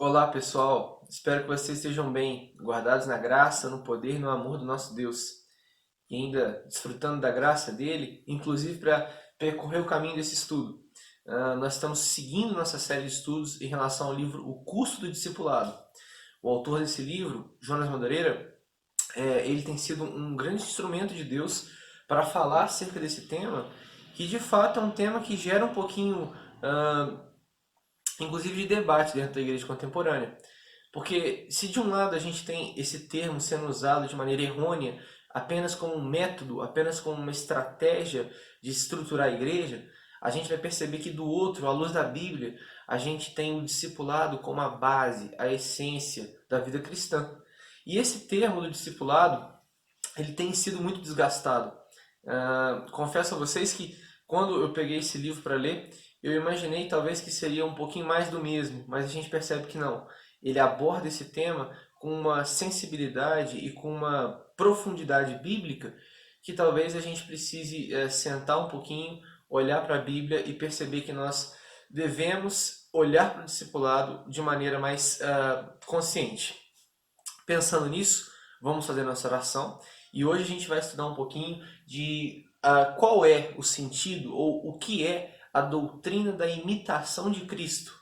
Olá pessoal, espero que vocês estejam bem, guardados na graça, no poder e no amor do nosso Deus, e ainda desfrutando da graça dele, inclusive para percorrer o caminho desse estudo. Nós estamos seguindo nossa série de estudos em relação ao livro O Custo do Discipulado. O autor desse livro, Jonas Madureira, ele tem sido um grande instrumento de Deus para falar acerca desse tema, que de fato é um tema que gera um pouquinho, inclusive, de debate dentro da igreja contemporânea. Porque se de um lado a gente tem esse termo sendo usado de maneira errônea, apenas como um método, apenas como uma estratégia de estruturar a igreja, a gente vai perceber que do outro, à luz da Bíblia, a gente tem o discipulado como a base, a essência da vida cristã. E esse termo do discipulado, ele tem sido muito desgastado. Confesso a vocês que quando eu peguei esse livro para ler, eu imaginei talvez que seria um pouquinho mais do mesmo, mas a gente percebe que não. Ele aborda esse tema com uma sensibilidade e com uma profundidade bíblica que talvez a gente precise sentar um pouquinho, olhar para a Bíblia e perceber que nós devemos olhar para o discipulado de maneira mais consciente. Pensando nisso, vamos fazer nossa oração e hoje a gente vai estudar um pouquinho de qual é o sentido ou o que é a doutrina da imitação de Cristo.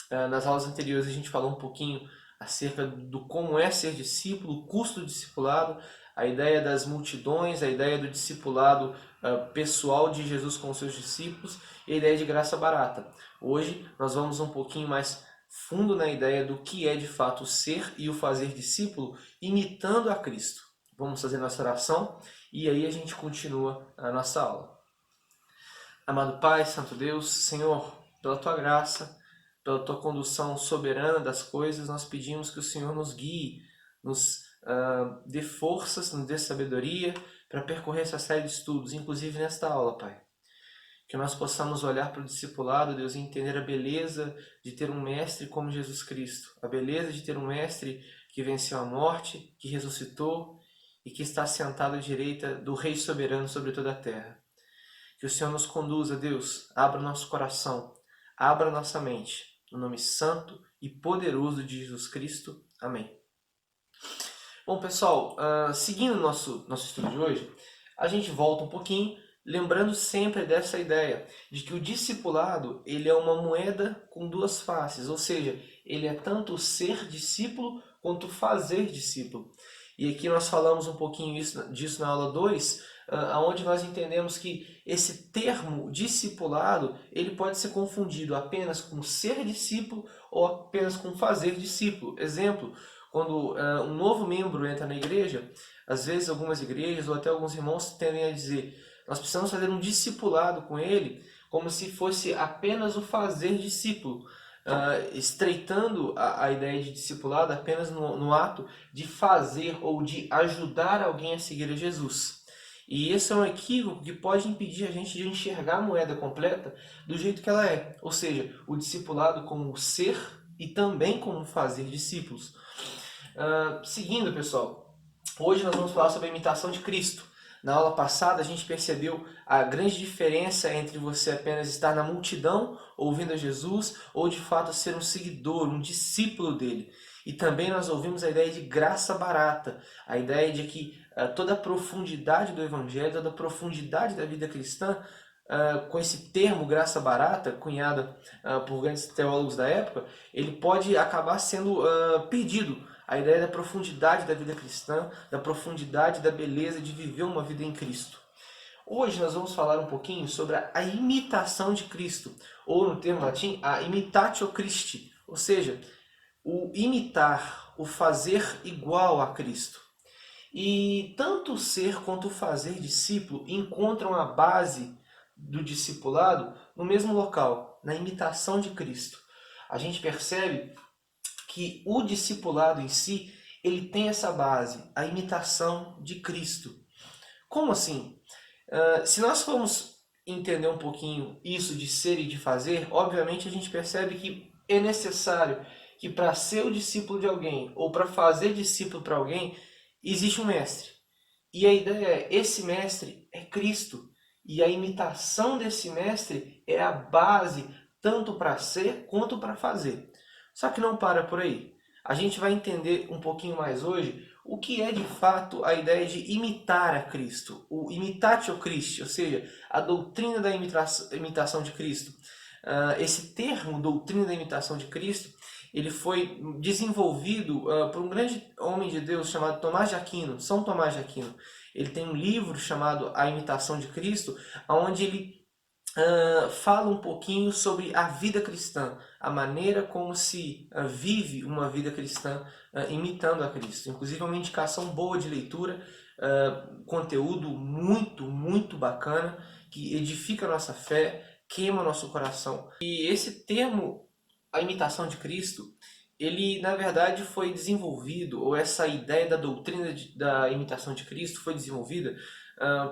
Nas aulas anteriores a gente falou um pouquinho acerca do como é ser discípulo, o custo do discipulado, a ideia das multidões, a ideia do discipulado pessoal de Jesus com os seus discípulos e a ideia de graça barata. Hoje nós vamos um pouquinho mais fundo na ideia do que é de fato o ser e o fazer discípulo, imitando a Cristo. Vamos fazer nossa oração e aí a gente continua a nossa aula. Amado Pai, Santo Deus, Senhor, pela Tua graça, pela Tua condução soberana das coisas, nós pedimos que o Senhor nos guie, nos dê forças, nos dê sabedoria para percorrer essa série de estudos, inclusive nesta aula, Pai. Que nós possamos olhar para o discipulado, Deus, e entender a beleza de ter um mestre como Jesus Cristo, a beleza de ter um mestre que venceu a morte, que ressuscitou e que está sentado à direita do Rei soberano sobre toda a terra. Que o Senhor nos conduza, Deus, abra o nosso coração, abra a nossa mente, no nome santo e poderoso de Jesus Cristo. Amém. Bom, pessoal, seguindo o nosso estudo de hoje, a gente volta um pouquinho, lembrando sempre dessa ideia de que o discipulado ele é uma moeda com duas faces, ou seja, ele é tanto o ser discípulo quanto o fazer discípulo. E aqui nós falamos um pouquinho disso na aula 2, onde nós entendemos que esse termo discipulado ele pode ser confundido apenas com ser discípulo ou apenas com fazer discípulo. Exemplo, quando um novo membro entra na igreja, às vezes algumas igrejas ou até alguns irmãos tendem a dizer: nós precisamos fazer um discipulado com ele, como se fosse apenas o fazer discípulo, estreitando a ideia de discipulado apenas no ato de fazer ou de ajudar alguém a seguir a Jesus. E esse é um equívoco que pode impedir a gente de enxergar a moeda completa do jeito que ela é, ou seja, o discipulado como ser e também como fazer discípulos. Seguindo, pessoal, hoje nós vamos falar sobre a imitação de Cristo. Na aula passada a gente percebeu a grande diferença entre você apenas estar na multidão ouvindo a Jesus ou de fato ser um seguidor, um discípulo dele. E também nós ouvimos a ideia de graça barata, a ideia de que toda a profundidade do Evangelho, toda a profundidade da vida cristã, com esse termo graça barata, cunhado por grandes teólogos da época, ele pode acabar sendo perdido. A ideia da profundidade da vida cristã, da profundidade da beleza de viver uma vida em Cristo. Hoje nós vamos falar um pouquinho sobre a imitação de Cristo, ou no termo latim, a imitatio Christi, ou seja, o imitar, o fazer igual a Cristo. E tanto o ser quanto o fazer discípulo encontram a base do discipulado no mesmo local, na imitação de Cristo. A gente percebe que o discipulado em si, ele tem essa base, a imitação de Cristo. Como assim? Se nós formos entender um pouquinho isso de ser e de fazer, obviamente a gente percebe que é necessário que para ser o discípulo de alguém ou para fazer discípulo para alguém, existe um mestre. E a ideia é, esse mestre é Cristo. E a imitação desse mestre é a base tanto para ser quanto para fazer. Só que não para por aí. A gente vai entender um pouquinho mais hoje o que é de fato a ideia de imitar a Cristo, o imitatio Christi, ou seja, a doutrina da imitação de Cristo. Esse termo, doutrina da imitação de Cristo, ele foi desenvolvido por um grande homem de Deus chamado Tomás de Aquino, São Tomás de Aquino. Ele tem um livro chamado A Imitação de Cristo, onde ele fala um pouquinho sobre a vida cristã, a maneira como se vive uma vida cristã imitando a Cristo. Inclusive é uma indicação boa de leitura, conteúdo muito, muito bacana, que edifica a nossa fé, queima o nosso coração. E esse termo, a imitação de Cristo, ele na verdade foi desenvolvido, ou essa ideia da doutrina da imitação de Cristo foi desenvolvida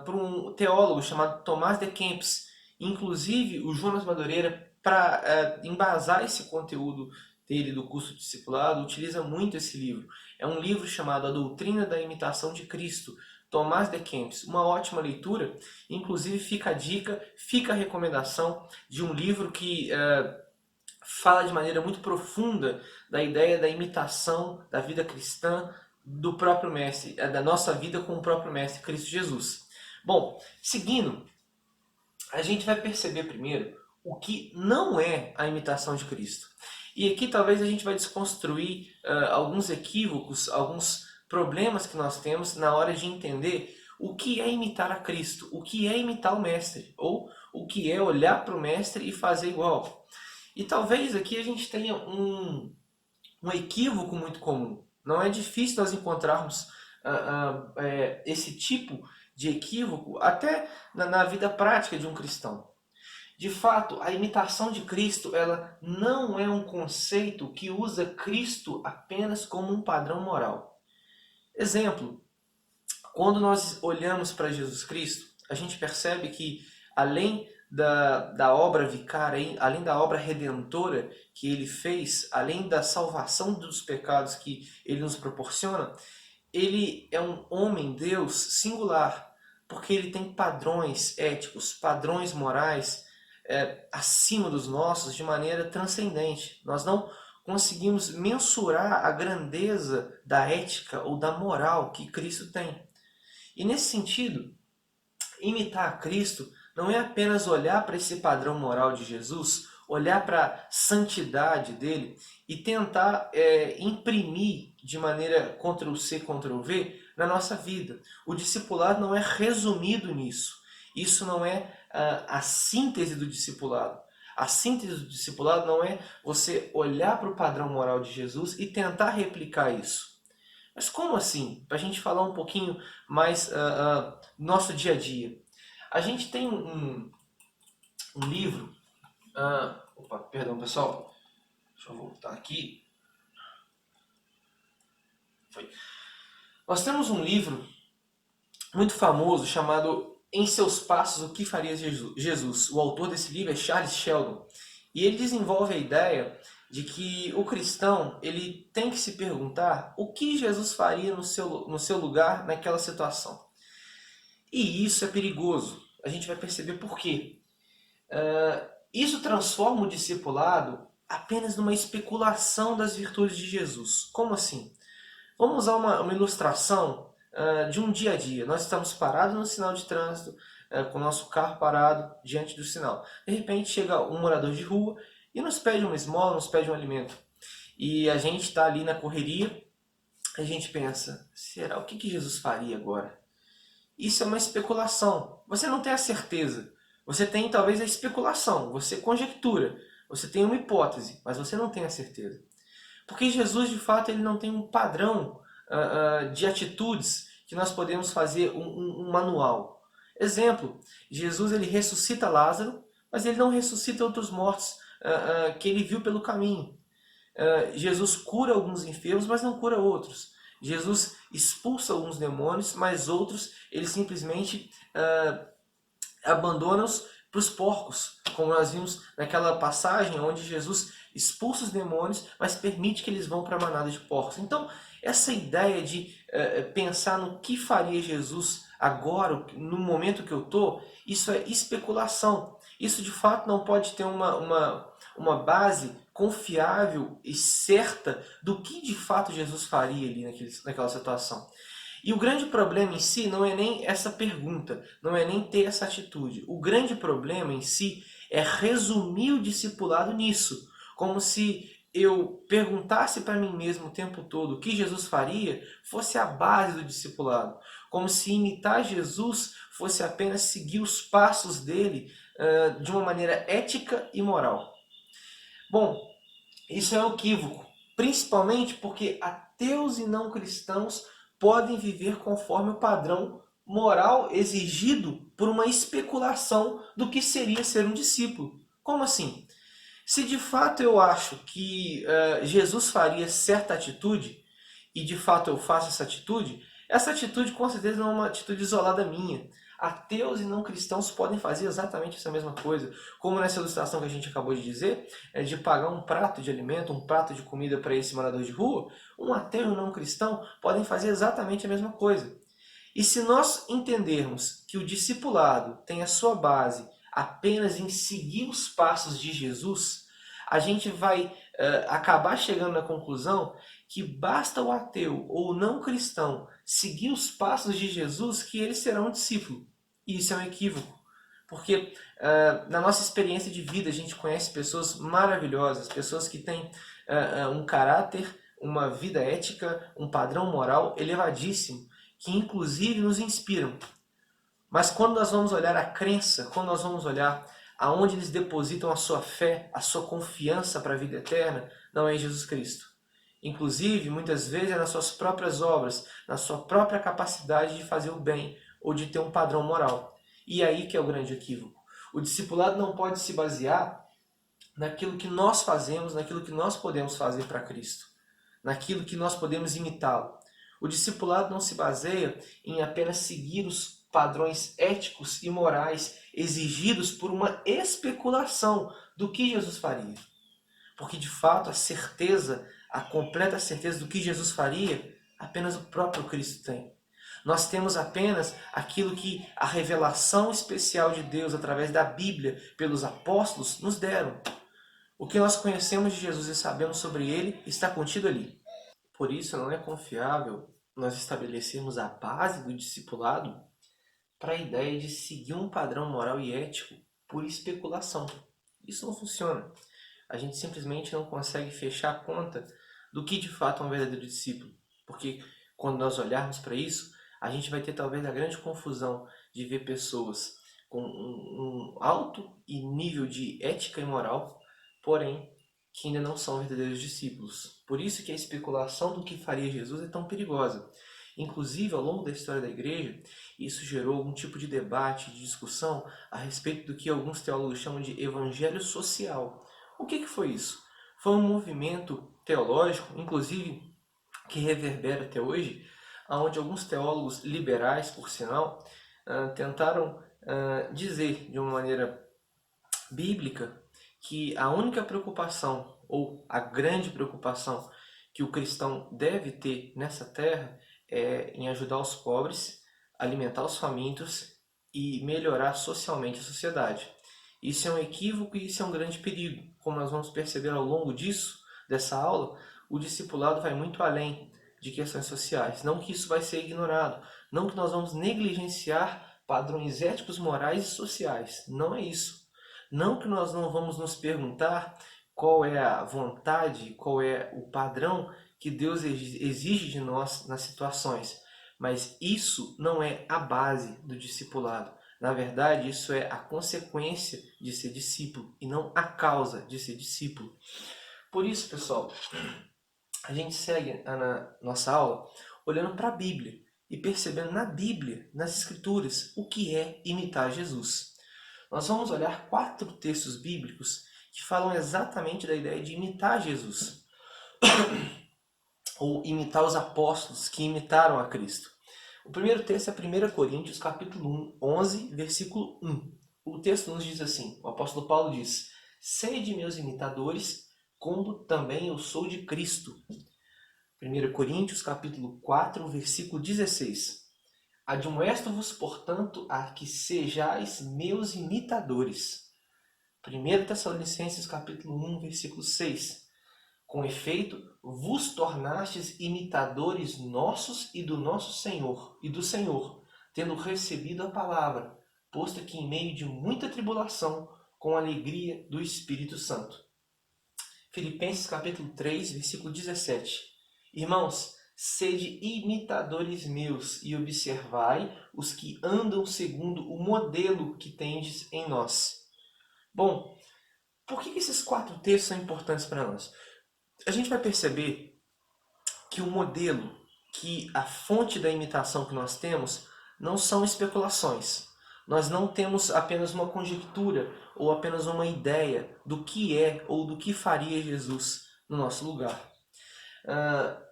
por um teólogo chamado Tomás de Kempis. Inclusive, o Jonas Madureira, para embasar esse conteúdo dele do curso de discipulado, utiliza muito esse livro. É um livro chamado A Doutrina da Imitação de Cristo, Tomás de Kempis. Uma ótima leitura. Inclusive, fica a dica, fica a recomendação de um livro que fala de maneira muito profunda da ideia da imitação da vida cristã do próprio Mestre, da nossa vida com o próprio Mestre, Cristo Jesus. Bom, seguindo, a gente vai perceber primeiro o que não é a imitação de Cristo. E aqui talvez a gente vai desconstruir alguns equívocos, alguns problemas que nós temos na hora de entender o que é imitar a Cristo, o que é imitar o Mestre, ou o que é olhar para o Mestre e fazer igual. E talvez aqui a gente tenha um equívoco muito comum. Não é difícil nós encontrarmos esse tipo de equívoco até na vida prática de um cristão. De fato, a imitação de Cristo, ela não é um conceito que usa Cristo apenas como um padrão moral. Exemplo, quando nós olhamos para Jesus Cristo, a gente percebe que além da obra vicária, além da obra redentora que ele fez, além da salvação dos pecados que ele nos proporciona, ele é um homem, Deus, singular, porque ele tem padrões éticos, padrões morais acima dos nossos de maneira transcendente. Nós não conseguimos mensurar a grandeza da ética ou da moral que Cristo tem. E nesse sentido, imitar a Cristo não é apenas olhar para esse padrão moral de Jesus, olhar para a santidade dele e tentar imprimir de maneira Ctrl+C, Ctrl+V na nossa vida. O discipulado não é resumido nisso. Isso não é a síntese do discipulado. A síntese do discipulado não é você olhar para o padrão moral de Jesus e tentar replicar isso. Mas como assim? Para a gente falar um pouquinho mais do nosso dia a dia. A gente tem um livro... opa, perdão pessoal. Deixa eu voltar aqui. Foi. Nós temos um livro muito famoso chamado Em Seus Passos, o que faria Jesus? O autor desse livro é Charles Sheldon. E ele desenvolve a ideia de que o cristão ele tem que se perguntar o que Jesus faria no seu lugar naquela situação. E isso é perigoso. A gente vai perceber por quê. Isso transforma o discipulado apenas numa especulação das virtudes de Jesus. Como assim? Vamos usar uma ilustração de um dia a dia. Nós estamos parados no sinal de trânsito, com o nosso carro parado diante do sinal. De repente chega um morador de rua e nos pede uma esmola, nos pede um alimento. E a gente está ali na correria, a gente pensa, será o que Jesus faria agora? Isso é uma especulação. Você não tem a certeza. Você tem talvez a especulação, você conjectura, você tem uma hipótese, mas você não tem a certeza. Porque Jesus, de fato, ele não tem um padrão de atitudes que nós podemos fazer um manual. Exemplo, Jesus ele ressuscita Lázaro, mas ele não ressuscita outros mortos que ele viu pelo caminho. Jesus cura alguns enfermos, mas não cura outros. Jesus expulsa alguns demônios, mas outros ele simplesmente abandona-os para os porcos, como nós vimos naquela passagem onde Jesus expulsa os demônios, mas permite que eles vão para a manada de porcos. Então, essa ideia de pensar no que faria Jesus agora, no momento que eu estou, isso é especulação. Isso de fato não pode ter uma base confiável e certa do que de fato Jesus faria ali naquela situação. E o grande problema em si não é nem essa pergunta, não é nem ter essa atitude. O grande problema em si é resumir o discipulado nisso, como se eu perguntasse para mim mesmo o tempo todo o que Jesus faria fosse a base do discipulado, como se imitar Jesus fosse apenas seguir os passos dele de uma maneira ética e moral. Bom, isso é um equívoco, principalmente porque ateus e não cristãos podem viver conforme o padrão moral exigido por uma especulação do que seria ser um discípulo. Como assim? Se de fato eu acho que Jesus faria certa atitude, e de fato eu faço essa atitude com certeza não é uma atitude isolada minha. Ateus e não cristãos podem fazer exatamente essa mesma coisa. Como nessa ilustração que a gente acabou de dizer, de pagar um prato de alimento, um prato de comida para esse morador de rua, um ateu e um não cristão podem fazer exatamente a mesma coisa. E se nós entendermos que o discipulado tem a sua base apenas em seguir os passos de Jesus, a gente vai acabar chegando na conclusão que basta o ateu ou o não cristão seguir os passos de Jesus que ele será um discípulo. E isso é um equívoco. Porque na nossa experiência de vida a gente conhece pessoas maravilhosas, pessoas que têm um caráter, uma vida ética, um padrão moral elevadíssimo, que inclusive nos inspiram. Mas quando nós vamos olhar a crença, quando nós vamos olhar aonde eles depositam a sua fé, a sua confiança para a vida eterna, não é em Jesus Cristo. Inclusive, muitas vezes é nas suas próprias obras, na sua própria capacidade de fazer o bem ou de ter um padrão moral. E aí que é o grande equívoco. O discipulado não pode se basear naquilo que nós fazemos, naquilo que nós podemos fazer para Cristo, naquilo que nós podemos imitá-lo. O discipulado não se baseia em apenas seguir os padrões éticos e morais exigidos por uma especulação do que Jesus faria. Porque de fato a completa certeza do que Jesus faria, apenas o próprio Cristo tem. Nós temos apenas aquilo que a revelação especial de Deus através da Bíblia pelos apóstolos nos deram. O que nós conhecemos de Jesus e sabemos sobre ele está contido ali. Por isso não é confiável nós estabelecermos a base do discipulado para a ideia de seguir um padrão moral e ético por especulação. Isso não funciona. A gente simplesmente não consegue fechar a conta do que de fato é um verdadeiro discípulo. Porque quando nós olharmos para isso, a gente vai ter talvez a grande confusão de ver pessoas com um alto nível de ética e moral, porém que ainda não são verdadeiros discípulos. Por isso que a especulação do que faria Jesus é tão perigosa. Inclusive, ao longo da história da igreja, isso gerou algum tipo de debate, de discussão a respeito do que alguns teólogos chamam de evangelho social. O que foi isso? Foi um movimento teológico, inclusive, que reverbera até hoje, onde alguns teólogos liberais, por sinal, tentaram dizer de uma maneira bíblica que a única preocupação, ou a grande preocupação que o cristão deve ter nessa terra é em ajudar os pobres, alimentar os famintos e melhorar socialmente a sociedade. Isso é um equívoco e isso é um grande perigo. Como nós vamos perceber ao longo dessa aula, o discipulado vai muito além de questões sociais. Não que isso vai ser ignorado, não que nós vamos negligenciar padrões éticos, morais e sociais. Não é isso. Não que nós não vamos nos perguntar qual é a vontade, qual é o padrão que Deus exige de nós nas situações. Mas isso não é a base do discipulado. Na verdade, isso é a consequência de ser discípulo e não a causa de ser discípulo. Por isso, pessoal, a gente segue na nossa aula olhando para a Bíblia e percebendo na Bíblia, nas Escrituras, o que é imitar Jesus. Nós vamos olhar 4 textos bíblicos que falam exatamente da ideia de imitar Jesus, ou imitar os apóstolos que imitaram a Cristo. O primeiro texto é 1 Coríntios, capítulo 11, versículo 1. O texto nos diz assim, o apóstolo Paulo diz: "Sede meus imitadores, como também eu sou de Cristo." 1 Coríntios, capítulo 4, versículo 16. "Admoesto-vos, portanto, a que sejais meus imitadores." 1 Tessalonicenses capítulo 1, versículo 6. Com efeito, vos tornastes imitadores nossos e do nosso Senhor, e do Senhor, tendo recebido a palavra, posto que em meio de muita tribulação, com alegria do Espírito Santo. Filipenses capítulo 3, versículo 17. Irmãos, sede imitadores meus e observai os que andam segundo o modelo que tendes em nós. Bom, por que esses 4 textos são importantes para nós? A gente vai perceber que o modelo, que a fonte da imitação que nós temos, não são especulações. Nós não temos apenas uma conjectura ou apenas uma ideia do que é ou do que faria Jesus no nosso lugar.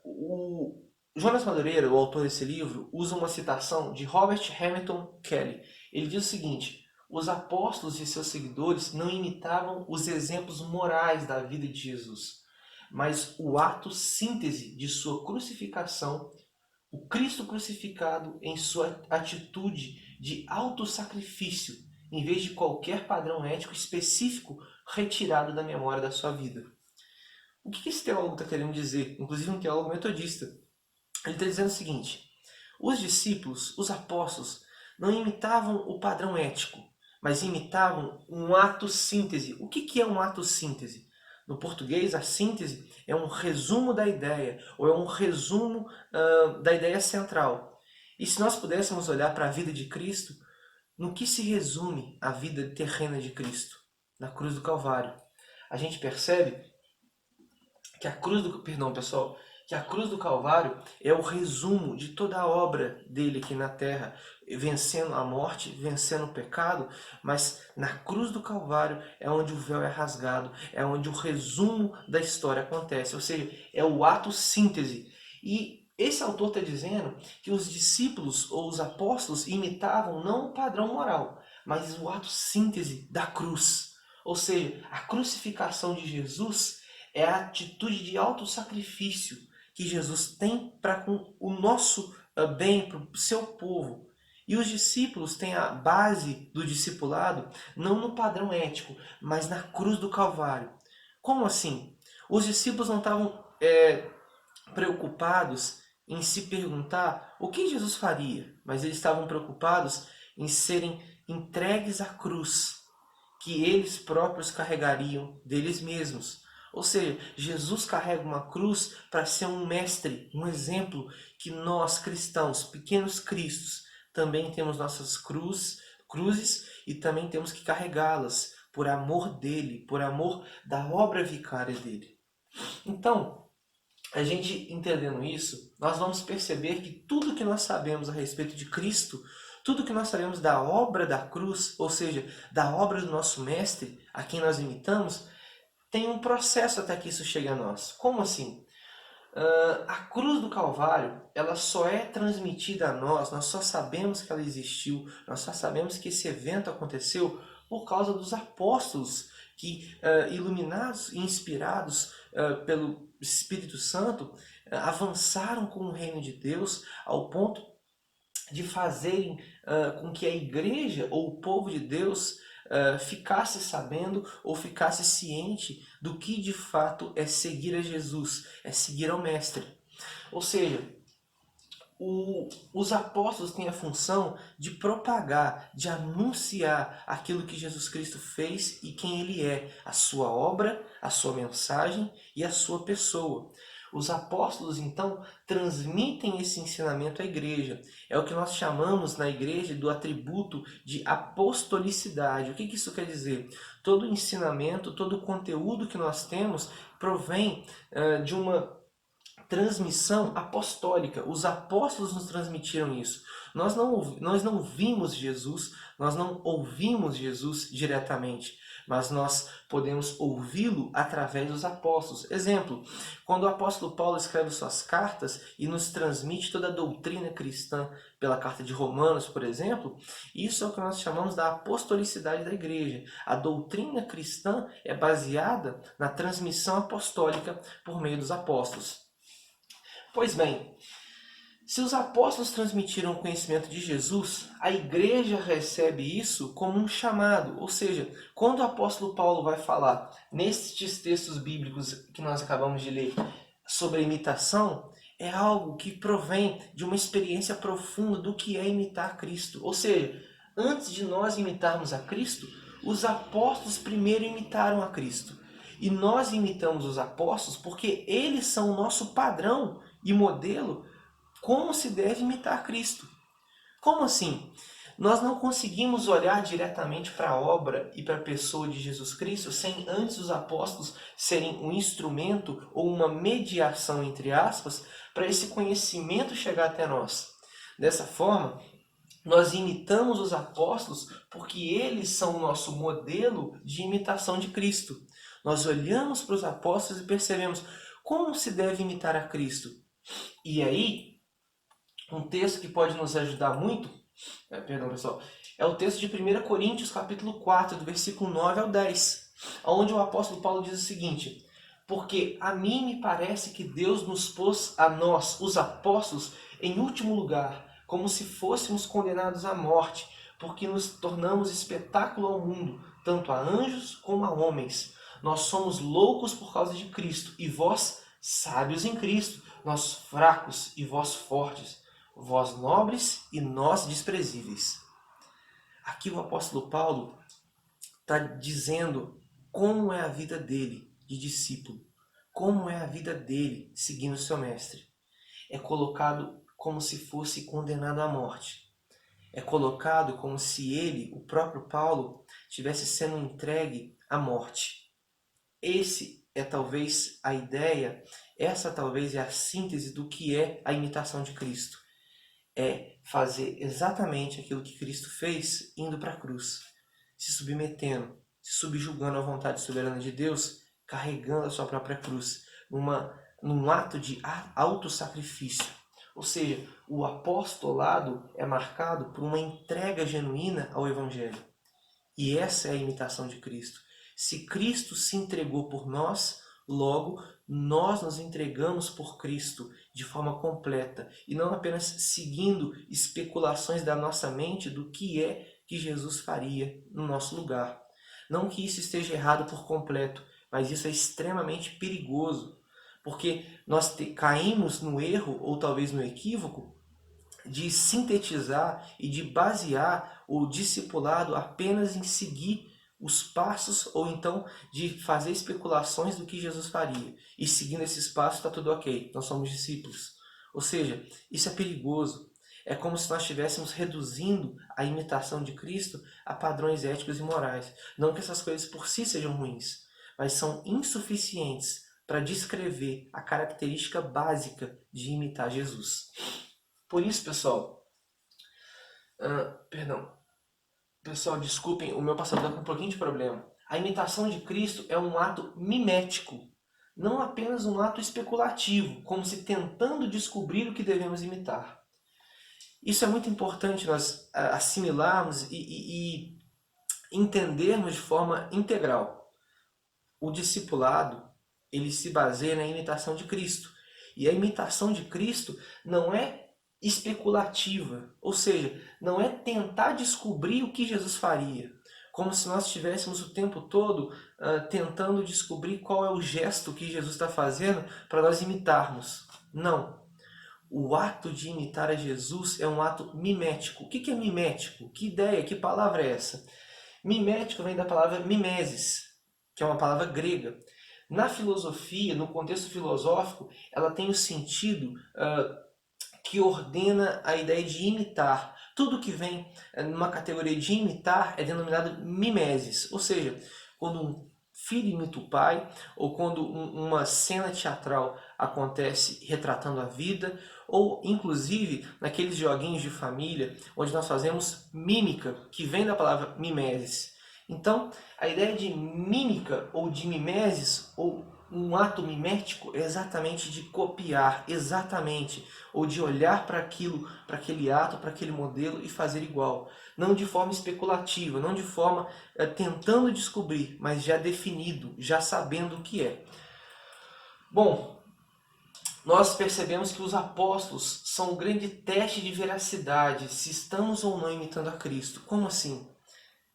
O Jonas Madureira, o autor desse livro, usa uma citação de Robert Hamilton Kelly. Ele diz o seguinte: os apóstolos e seus seguidores não imitavam os exemplos morais da vida de Jesus, mas o ato síntese de sua crucificação, o Cristo crucificado em sua atitude de autossacrifício, em vez de qualquer padrão ético específico retirado da memória da sua vida. O que esse teólogo está querendo dizer? Inclusive um teólogo metodista. Ele está dizendo o seguinte: os discípulos, os apóstolos, não imitavam o padrão ético, mas imitavam um ato síntese. O que é um ato síntese? No português, a síntese é um resumo da ideia, ou é um resumo da ideia central. E se nós pudéssemos olhar para a vida de Cristo, no que se resume a vida terrena de Cristo? Na cruz do Calvário. A gente percebe que a cruz do Calvário é o resumo de toda a obra dele aqui na terra, vencendo a morte, vencendo o pecado, mas na cruz do Calvário é onde o véu é rasgado, é onde o resumo da história acontece, ou seja, é o ato síntese. E esse autor está dizendo que os discípulos ou os apóstolos imitavam não o padrão moral, mas o ato síntese da cruz. Ou seja, a crucificação de Jesus é a atitude de autossacrifício que Jesus tem para com o nosso bem, para o seu povo. E os discípulos têm a base do discipulado não no padrão ético, mas na cruz do Calvário. Como assim? Os discípulos não estavam preocupados em se perguntar o que Jesus faria, mas eles estavam preocupados em serem entregues à cruz, que eles próprios carregariam deles mesmos. Ou seja, Jesus carrega uma cruz para ser um mestre, um exemplo que nós cristãos, pequenos cristos, também temos nossas cruzes e também temos que carregá-las por amor dele, por amor da obra vicária dele. Então, a gente entendendo isso, nós vamos perceber que tudo que nós sabemos a respeito de Cristo, tudo que nós sabemos da obra da cruz, ou seja, da obra do nosso mestre, a quem nós imitamos, tem um processo até que isso chegue a nós. Como assim? A cruz do Calvário, ela só é transmitida a nós só sabemos que ela existiu, nós só sabemos que esse evento aconteceu por causa dos apóstolos que, iluminados e inspirados pelo Espírito Santo, avançaram com o reino de Deus ao ponto de fazerem com que a igreja ou o povo de Deus ficasse sabendo ou ficasse ciente do que de fato é seguir a Jesus, é seguir ao Mestre. Ou seja, os apóstolos têm a função de propagar, de anunciar aquilo que Jesus Cristo fez e quem Ele é, a sua obra, a sua mensagem e a sua pessoa. Os apóstolos, então, transmitem esse ensinamento à igreja. É o que nós chamamos na igreja do atributo de apostolicidade. O que isso quer dizer? Todo ensinamento, todo conteúdo que nós temos provém de uma transmissão apostólica. Os apóstolos nos transmitiram isso. Nós não vimos Jesus, nós não ouvimos Jesus diretamente, mas nós podemos ouvi-lo através dos apóstolos. Exemplo, quando o apóstolo Paulo escreve suas cartas e nos transmite toda a doutrina cristã pela carta de Romanos, por exemplo, isso é o que nós chamamos da apostolicidade da igreja. A doutrina cristã é baseada na transmissão apostólica por meio dos apóstolos. Pois bem, Se os apóstolos transmitiram o conhecimento de Jesus, a igreja recebe isso como um chamado. Ou seja, quando o apóstolo Paulo vai falar nestes textos bíblicos que nós acabamos de ler sobre a imitação, é algo que provém de uma experiência profunda do que é imitar Cristo. Ou seja, antes de nós imitarmos a Cristo, os apóstolos primeiro imitaram a Cristo. E nós imitamos os apóstolos porque eles são o nosso padrão e modelo como se deve imitar Cristo. Como assim? Nós não conseguimos olhar diretamente para a obra e para a pessoa de Jesus Cristo sem antes os apóstolos serem um instrumento ou uma mediação, entre aspas, para esse conhecimento chegar até nós. Dessa forma, nós imitamos os apóstolos porque eles são o nosso modelo de imitação de Cristo. Nós olhamos para os apóstolos e percebemos como se deve imitar a Cristo. E aí, um texto que pode nos ajudar muito, é o texto de 1 Coríntios, capítulo 4, do versículo 9 ao 10, onde o apóstolo Paulo diz o seguinte: porque a mim me parece que Deus nos pôs a nós, os apóstolos, em último lugar, como se fôssemos condenados à morte, porque nos tornamos espetáculo ao mundo, tanto a anjos como a homens. Nós somos loucos por causa de Cristo, e vós sábios em Cristo, nós fracos e vós fortes, vós nobres e nós desprezíveis. Aqui o apóstolo Paulo está dizendo como é a vida dele de discípulo, como é a vida dele seguindo o seu mestre. É colocado como se fosse condenado à morte. É colocado como se ele, o próprio Paulo, estivesse sendo entregue à morte. Esse é talvez a ideia, essa talvez é a síntese do que é a imitação de Cristo. É fazer exatamente aquilo que Cristo fez indo para a cruz, se submetendo, se subjugando à vontade soberana de Deus, carregando a sua própria cruz, num ato de autossacrifício. Ou seja, o apostolado é marcado por uma entrega genuína ao Evangelho. E essa é a imitação de Cristo. Se Cristo se entregou por nós, logo nós nos entregamos por Cristo de forma completa e não apenas seguindo especulações da nossa mente do que é que Jesus faria no nosso lugar. Não que isso esteja errado por completo, mas isso é extremamente perigoso, porque nós caímos no erro ou talvez no equívoco de sintetizar e de basear o discipulado apenas em seguir os passos ou então de fazer especulações do que Jesus faria. E seguindo esses passos está tudo ok, nós somos discípulos. Ou seja, isso é perigoso. É como se nós estivéssemos reduzindo a imitação de Cristo a padrões éticos e morais. Não que essas coisas por si sejam ruins, mas são insuficientes para descrever a característica básica de imitar Jesus. Por isso, pessoal, Pessoal, desculpem, o meu passador está com um pouquinho de problema. A imitação de Cristo é um ato mimético, não apenas um ato especulativo, como se tentando descobrir o que devemos imitar. Isso é muito importante nós assimilarmos e entendermos de forma integral. O discipulado, ele se baseia na imitação de Cristo. E a imitação de Cristo não é especulativa, ou seja, não é tentar descobrir o que Jesus faria, como se nós estivéssemos o tempo todo tentando descobrir qual é o gesto que Jesus está fazendo para nós imitarmos. Não. O ato de imitar a Jesus é um ato mimético. O que é mimético? Que ideia, que palavra é essa? Mimético vem da palavra mimesis, que é uma palavra grega. Na filosofia, no contexto filosófico, ela tem o sentido que ordena a ideia de imitar. Tudo que vem numa categoria de imitar é denominado mimesis, ou seja, quando um filho imita o pai, ou quando uma cena teatral acontece retratando a vida, ou inclusive naqueles joguinhos de família onde nós fazemos mímica, que vem da palavra mimesis. Então, a ideia de mímica ou de mimesis, ou um ato mimético, é exatamente de copiar, exatamente, ou de olhar para aquilo, para aquele ato, para aquele modelo e fazer igual. Não de forma especulativa, não de forma tentando descobrir, mas já definido, já sabendo o que é. Bom, nós percebemos que os apóstolos são um grande teste de veracidade, se estamos ou não imitando a Cristo. Como assim?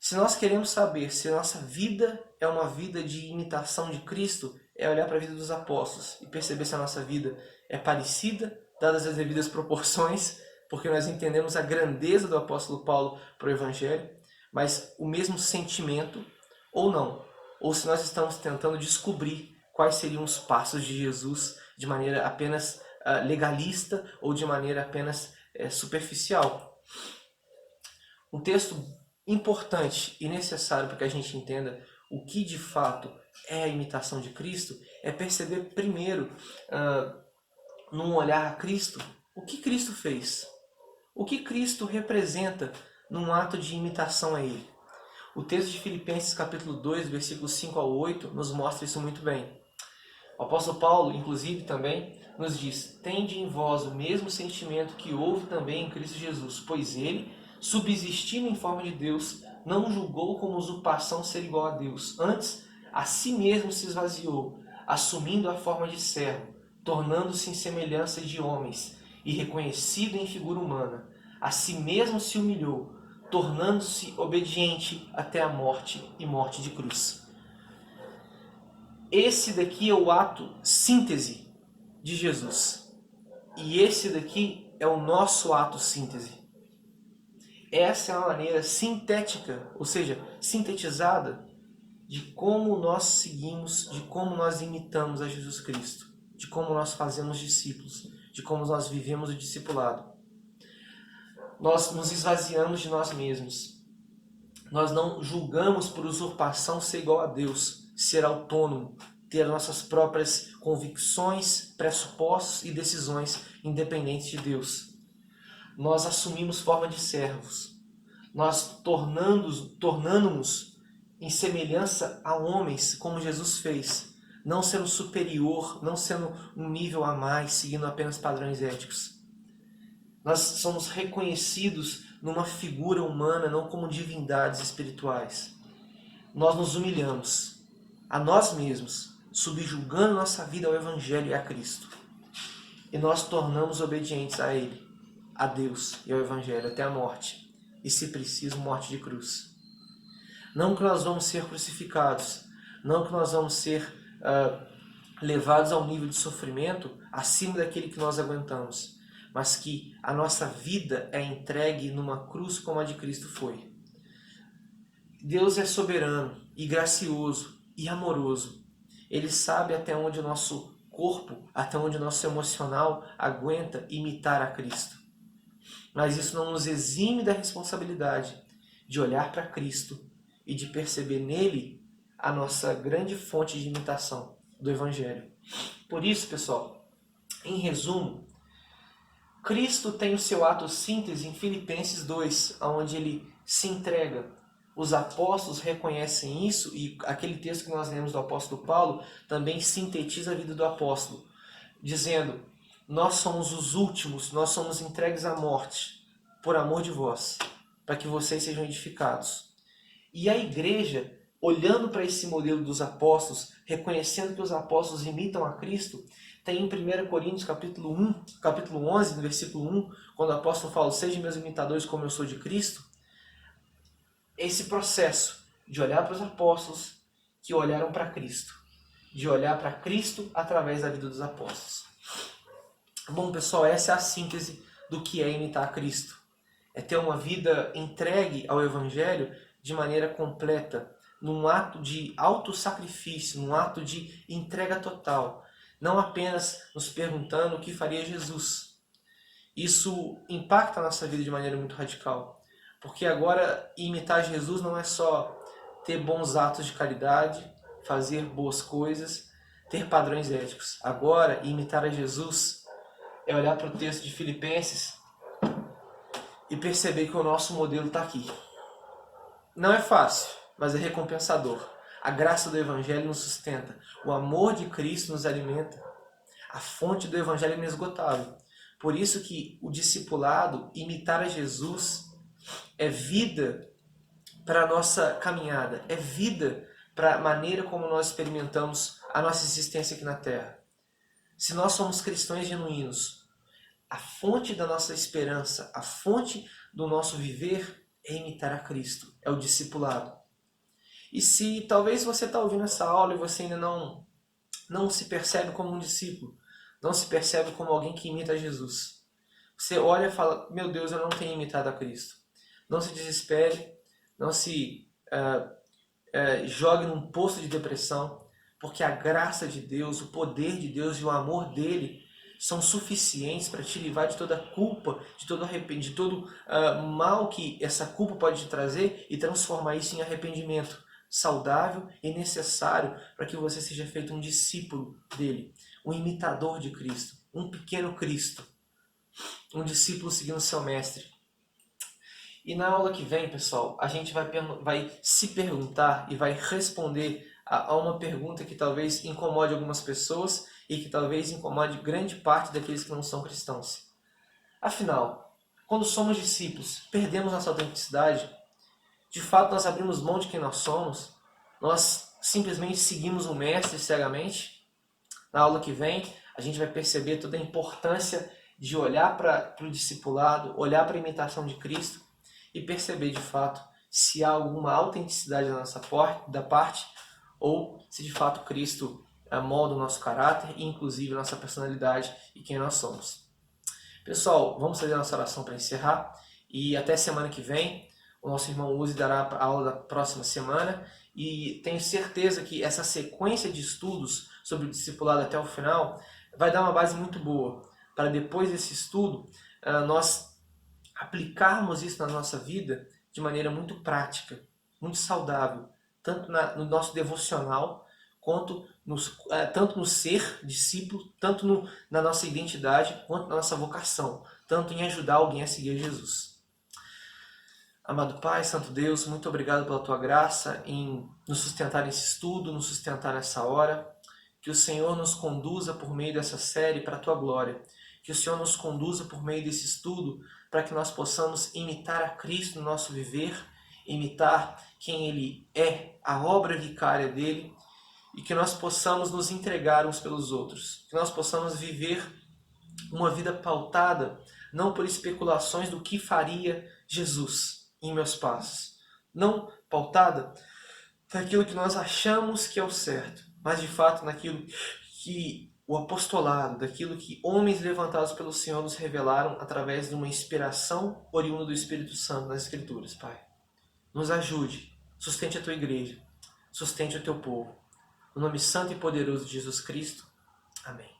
Se nós queremos saber se a nossa vida é uma vida de imitação de Cristo, é olhar para a vida dos apóstolos e perceber se a nossa vida é parecida, dadas as devidas proporções, porque nós entendemos a grandeza do apóstolo Paulo para o Evangelho, mas o mesmo sentimento ou não. Ou se nós estamos tentando descobrir quais seriam os passos de Jesus de maneira apenas legalista ou de maneira apenas superficial. Um texto importante e necessário para que a gente entenda o que de fato é a imitação de Cristo é perceber primeiro, num olhar a Cristo, o que Cristo fez. O que Cristo representa num ato de imitação a Ele. O texto de Filipenses capítulo 2, versículos 5 ao 8, nos mostra isso muito bem. O apóstolo Paulo, inclusive, também nos diz: tende em vós o mesmo sentimento que houve também em Cristo Jesus, pois Ele, subsistindo em forma de Deus, não julgou como usurpação ser igual a Deus. Antes, a si mesmo se esvaziou, assumindo a forma de servo, tornando-se em semelhança de homens, e reconhecido em figura humana. A si mesmo se humilhou, tornando-se obediente até a morte e morte de cruz. Esse daqui é o ato síntese de Jesus. E esse daqui é o nosso ato síntese. Essa é a maneira sintética, ou seja, sintetizada, de como nós seguimos, de como nós imitamos a Jesus Cristo, de como nós fazemos discípulos, de como nós vivemos o discipulado. Nós nos esvaziamos de nós mesmos. Nós não julgamos por usurpação ser igual a Deus, ser autônomo, ter nossas próprias convicções, pressupostos e decisões independentes de Deus. Nós assumimos forma de servos. Nós tornando-nos em semelhança a homens, como Jesus fez, não sendo superior, não sendo um nível a mais, seguindo apenas padrões éticos. Nós somos reconhecidos numa figura humana, não como divindades espirituais. Nós nos humilhamos a nós mesmos, subjugando nossa vida ao Evangelho e a Cristo. E nós tornamos obedientes a Ele, a Deus e ao Evangelho até a morte. E, se preciso, morte de cruz. Não que nós vamos ser crucificados, não que nós vamos ser levados ao nível de sofrimento acima daquele que nós aguentamos, mas que a nossa vida é entregue numa cruz como a de Cristo foi. Deus é soberano e gracioso e amoroso. Ele sabe até onde o nosso corpo, até onde o nosso emocional aguenta imitar a Cristo. Mas isso não nos exime da responsabilidade de olhar para Cristo e de perceber nele a nossa grande fonte de imitação do Evangelho. Por isso, pessoal, em resumo, Cristo tem o seu ato síntese em Filipenses 2, onde ele se entrega. Os apóstolos reconhecem isso e aquele texto que nós lemos do apóstolo Paulo também sintetiza a vida do apóstolo, dizendo: nós somos os últimos, nós somos entregues à morte por amor de vós, para que vocês sejam edificados. E a igreja, olhando para esse modelo dos apóstolos, reconhecendo que os apóstolos imitam a Cristo, tem em 1 Coríntios capítulo 11, no versículo 1, quando o apóstolo fala: sejam meus imitadores como eu sou de Cristo, esse processo de olhar para os apóstolos que olharam para Cristo, de olhar para Cristo através da vida dos apóstolos. Bom, pessoal, essa é a síntese do que é imitar a Cristo. É ter uma vida entregue ao Evangelho de maneira completa, num ato de autossacrifício, num ato de entrega total. Não apenas nos perguntando o que faria Jesus. Isso impacta a nossa vida de maneira muito radical. Porque agora imitar Jesus não é só ter bons atos de caridade, fazer boas coisas, ter padrões éticos. Agora, imitar a Jesus é olhar para o texto de Filipenses e perceber que o nosso modelo está aqui. Não é fácil, mas é recompensador. A graça do Evangelho nos sustenta. O amor de Cristo nos alimenta. A fonte do Evangelho é inesgotável. Por isso que o discipulado, imitar a Jesus, é vida para a nossa caminhada. É vida para a maneira como nós experimentamos a nossa existência aqui na Terra. se nós somos cristãos genuínos, a fonte da nossa esperança, a fonte do nosso viver é imitar a Cristo, é o discipulado. E se talvez você está ouvindo essa aula e você ainda não se percebe como um discípulo, não se percebe como alguém que imita Jesus, você olha e fala, meu Deus, eu não tenho imitado a Cristo. Não se desespere, não se jogue num poço de depressão, porque a graça de Deus, o poder de Deus e o amor dele são suficientes para te livrar de toda culpa, de todo mal que essa culpa pode te trazer e transformar isso em arrependimento saudável e necessário para que você seja feito um discípulo dele, um imitador de Cristo, um pequeno Cristo, um discípulo seguindo seu mestre. E na aula que vem, pessoal, a gente vai se perguntar e vai responder a uma pergunta que talvez incomode algumas pessoas e que talvez incomode grande parte daqueles que não são cristãos. Afinal, quando somos discípulos, perdemos nossa autenticidade? De fato, nós abrimos mão de quem nós somos? Nós simplesmente seguimos o mestre cegamente? Na aula que vem, a gente vai perceber toda a importância de olhar para o discipulado, olhar para a imitação de Cristo e perceber de fato se há alguma autenticidade da nossa parte ou se de fato Cristo molda o nosso caráter e inclusive a nossa personalidade e quem nós somos. Pessoal, vamos fazer a nossa oração para encerrar e até semana que vem. O nosso irmão Uzi dará a aula da próxima semana e tenho certeza que essa sequência de estudos sobre o discipulado até o final vai dar uma base muito boa para depois desse estudo nós aplicarmos isso na nossa vida de maneira muito prática, muito saudável, tanto no nosso devocional, tanto no ser discípulo, tanto na nossa identidade, quanto na nossa vocação, tanto em ajudar alguém a seguir Jesus. Amado Pai, Santo Deus, muito obrigado pela Tua graça em nos sustentar nesse estudo, nos sustentar nessa hora. Que o Senhor nos conduza por meio dessa série para a Tua glória. Que o Senhor nos conduza por meio desse estudo para que nós possamos imitar a Cristo no nosso viver, imitar quem Ele é, a obra vicária dEle, e que nós possamos nos entregar uns pelos outros. Que nós possamos viver uma vida pautada não por especulações do que faria Jesus em meus passos, não pautada naquilo que nós achamos que é o certo, mas de fato naquilo que o apostolado, daquilo que homens levantados pelo Senhor nos revelaram através de uma inspiração oriunda do Espírito Santo nas Escrituras, Pai. Nos ajude, sustente a Tua igreja, sustente o Teu povo. No nome santo e poderoso de Jesus Cristo. Amém.